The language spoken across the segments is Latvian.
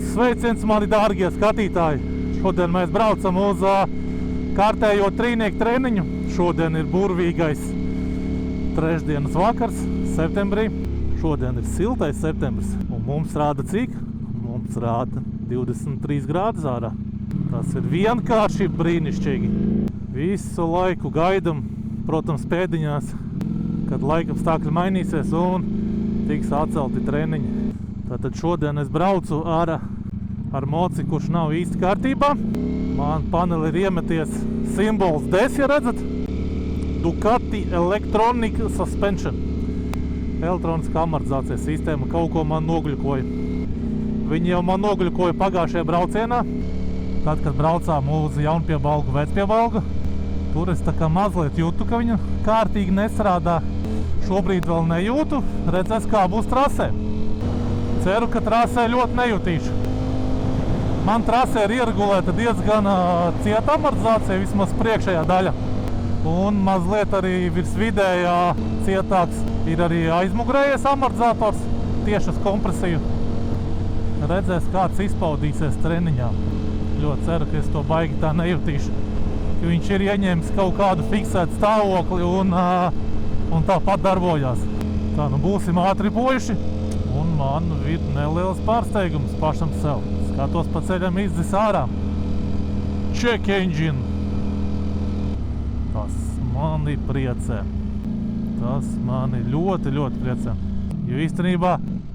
Sveiciens, mani dārgie skatītāji! Šodien mēs braucam uz kārtējo trīnieku treniņu. Šodien ir burvīgais trešdienas vakars, septembrī. Šodien ir siltais septembris. Un mums rāda cik? Mums rāda 23 grādus ārā. Tas ir vienkārši brīnišķīgi. Visu laiku gaidam, protams, pēdiņās, kad laikapstākļi mainīsies un tiks atcelti treniņi. Tātad šodien es braucu ar moci, kurš nav īsti kārtībā. Man paneli ir iemeties simbols DES, ja redzat. Ducati Electronic Suspension. Elektroniskā amortizācijas sistēma kaut ko man nogļukoja. Viņi jau man nogļukoja pagājušajā braucienā. Tad, kad braucām uz Jaunpiebalgu, Vecpiebalgu. Tur es tā kā mazliet jūtu, ka viņa kārtīgi nestrādā. Šobrīd vēl nejūtu. Redzēs, kā būs trasē. Ceru, ka trasē ļoti nejutīšu. Man trasē ir ieregulēta diezgan cieta amortizācija, vismaz priekšējā daļa. Un mazliet arī virs vidējā cietāks ir arī aizmugurējais amortizators tieši uz kompresiju. Redzēs, kāds izpaudīsies treniņā. Ļoti ceru, ka es to baigi tā nejutīšu. Ka viņš ir ieņēmis kaut kādu fiksētu stāvokli un tāpat darbojās. Tā, nu būsim ātri bojuši. Un man ir neliels pārsteigums pašam sev. Skatos pa ceļam izdzis ārā. Check engine. Tas mani priecē. Tas mani ļoti, ļoti priecē. Jo īstenībā,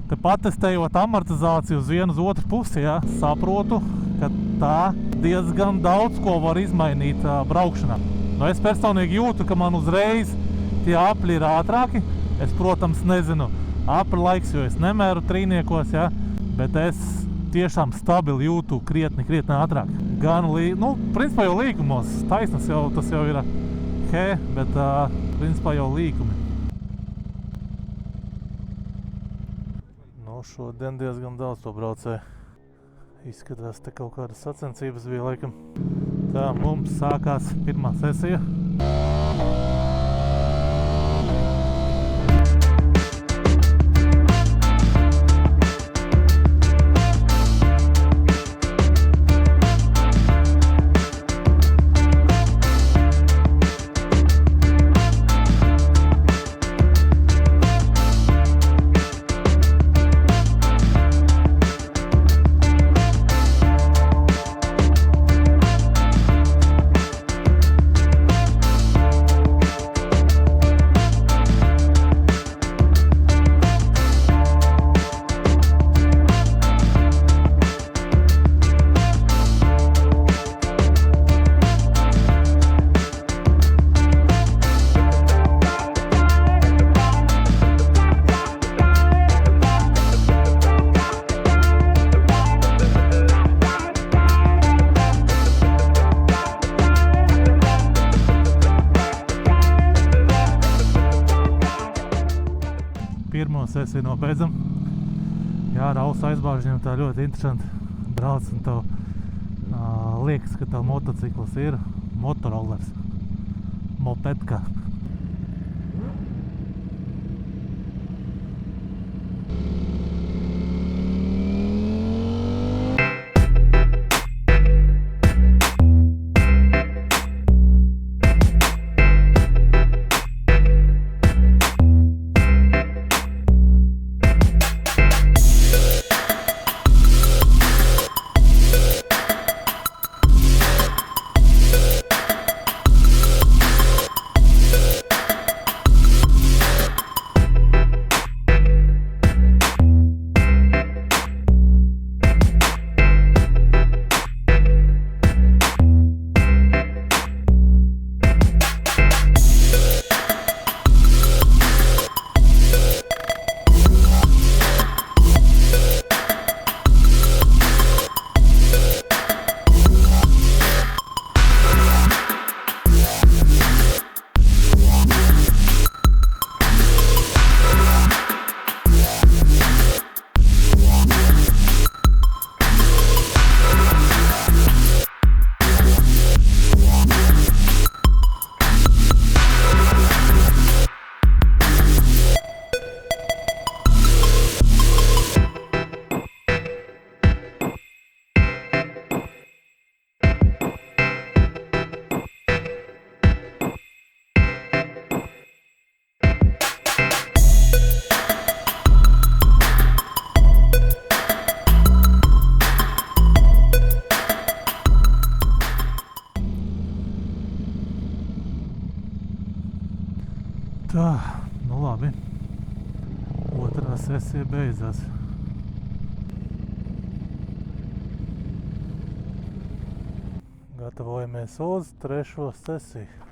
te patestējot amortizāciju uz vienu uz otru pusi, ja, saprotu, ka tā diezgan daudz ko var izmainīt braukšanā. Nu, es personīgi jūtu, ka man uzreiz tie apļi ir ātrāki. Es, protams, nezinu apļu laiks, jo es nemēru trīniekos, ja, bet es tiešām stabili jūtu krietni ātrāk. Gan, principā jau līkumos, taisnas jau, tas jau ir bet principā jau līkumi. Nu, šodien diezgan daudz to braucēju. Izskatās, te kaut kādas sacensības bija laikam. Tā, mums sākās pirmā sesija. Pirmo sesiju nobeidzam. Jā, rausa aizbāžņiem tā ļoti interesanti brauc un tev liekas, ka tev motocikls ir motorollers, mopetka. Tā sesija beidzās. Gatavojamies uz 3. sesiju.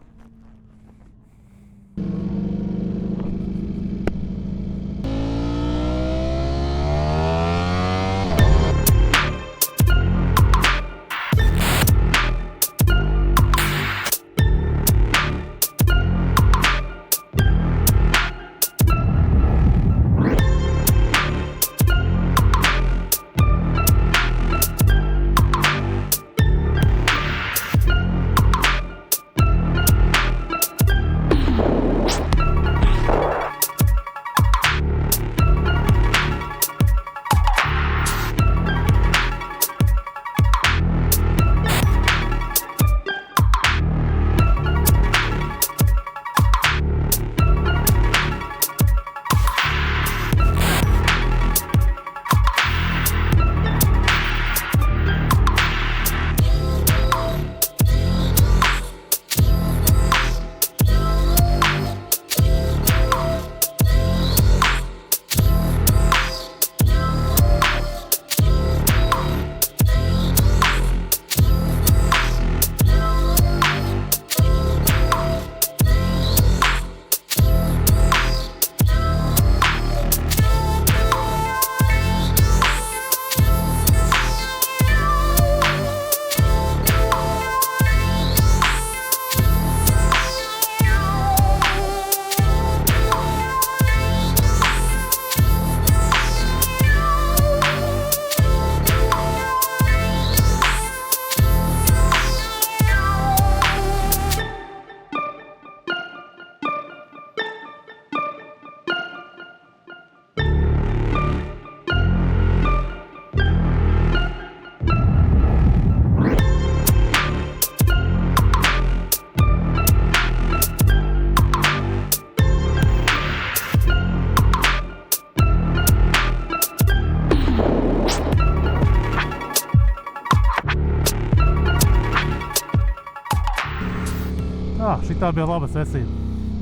Šitā bija laba sesija.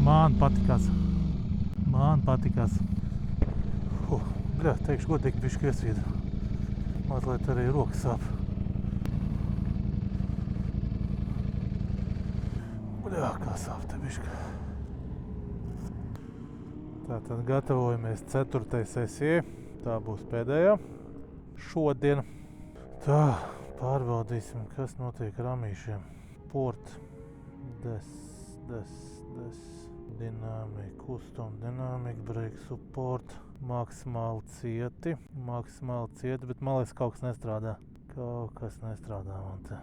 Man patikās. Bļā, teikšu godīgi, bišķi iesvīdu. Mazliet arī rokas sāp. Bļā, kā sāp te bišķi. Tātad gatavojamies 4. sesijai. Tā būs pēdējā. Šodien. Tā, pārbaudīsim, kas notiek ar amīšiem. Port. Dynamic, custom dynamic, brake support, maksimāli cieti, bet man liekas kaut kas nestrādā. Kaut kas nestrādā man te.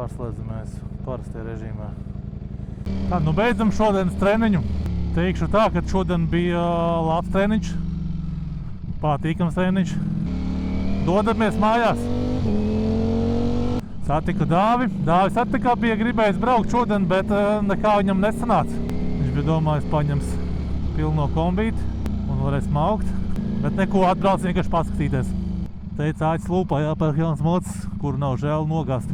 Pārslēdzamies parastajā režīmā. Tā, nu beidzam šodienas treniņu. Teikšu tā, ka šodien bija labs treniņš, patīkams treniņš. Dodamies mājās. Satiku Dāvi. Dāvis attikā bija gribējis braukt šodien, bet nekā viņam nesanāca. Viņš bija domājis paņems pilno kombīti un varēs maukt. Bet neko, atbrauc vienkārši paskatīties. Teica, āķis lūpā jāpērk jauns mocis, kuru nav žēl nogāzt.